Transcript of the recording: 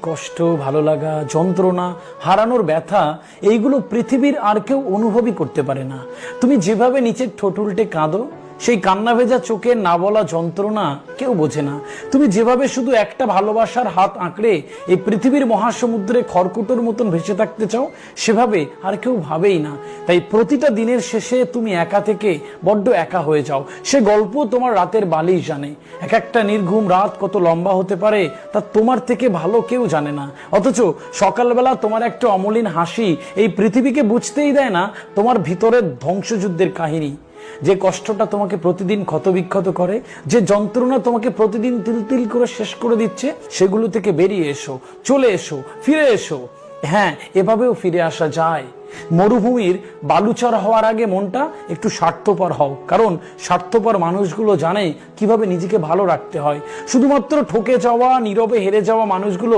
কষ্ট, ভালো লাগা, যন্ত্রণা, হারানোর ব্যথা, এইগুলো পৃথিবীর আর কেউ অনুভবই করতে পারে না। তুমি যেভাবে নিচের ঠোঁট উল্টে কাঁদো, সেই কান্না ভেজা চোখের না বলা যন্ত্রণা কেউ বোঝে না। তুমি যেভাবে শুধু একটা ভালোবাসার হাত আঁকড়ে এই পৃথিবীর মহাসমুদ্রে খড়কুটোর মতন ভেসে থাকতে চাও, সেভাবে আর কেউ ভাবেই না। তাই প্রতিটা দিনের শেষে তুমি একা থেকে বড্ড একা হয়ে যাও। সে গল্প তোমার রাতের বালিশ জানে। এক একটা নির্ঘুম রাত কত লম্বা হতে পারে তা তোমার থেকে ভালো কেউ জানে না। অথচ সকালবেলা তোমার একটা অমলিন হাসি এই পৃথিবীকে বুঝতেই দেয় না তোমার ভিতরের ধ্বংসযুদ্ধের কাহিনী। যে কষ্টটা তোমাকে প্রতিদিন ক্ষতবিক্ষত করে, যে যন্ত্রণা তোমাকে প্রতিদিন তিল তিল করে শেষ করে দিচ্ছে, সেগুলো থেকে বেরিয়ে এসো, চলে এসো, ফিরে এসো। হ্যাঁ, এভাবেও ফিরে আসা যায়। মরুভূমির বালুচর হওয়ার আগে মনটা একটু স্বার্থপর হও, কারণ স্বার্থপর মানুষগুলো জানে কিভাবে নিজেকে ভালো রাখতে হয়। শুধুমাত্র ঠকে যাওয়া, নীরবে হেরে যাওয়া মানুষগুলো